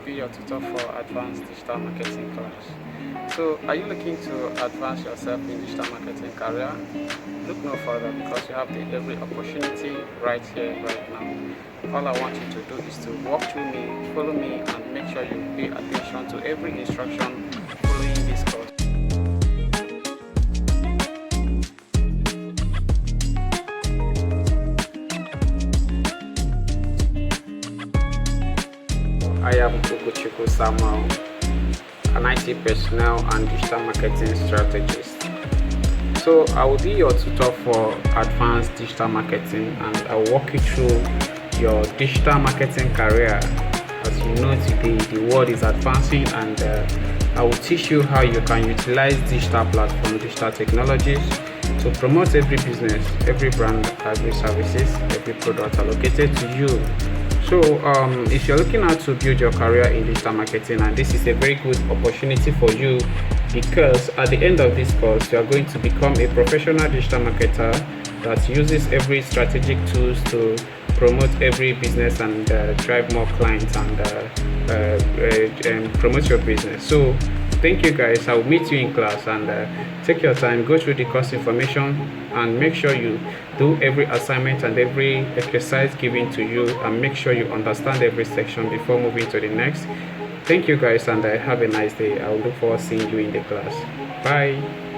be your tutor for advanced digital marketing class. So, are you looking to advance yourself in digital marketing career? Look no further because you have every opportunity right here, right now. All I want you to do is to walk through me, follow me, and make sure you pay attention to every instruction following this course. I am Ugochukwu Samuel, an IT personnel and digital marketing strategist. So I will be your tutor for advanced digital marketing, and I'll walk you through your digital marketing career. As you know, today the world is advancing, and I will teach you how you can utilize digital platform, digital technologies to promote every business, every brand, every services, every product allocated to you. So if you're looking out to build your career in digital marketing, and this is a very good opportunity for you, because at the end of this course you are going to become a professional digital marketer that uses every strategic tools to promote every business and drive more clients and promote your business. So thank you guys. I will meet you in class, and take your time, go through the course information, and make sure you do every assignment and every exercise given to you, and make sure you understand every section before moving to the next. Thank you guys, and have a nice day. I will look forward to seeing you in the class. Bye.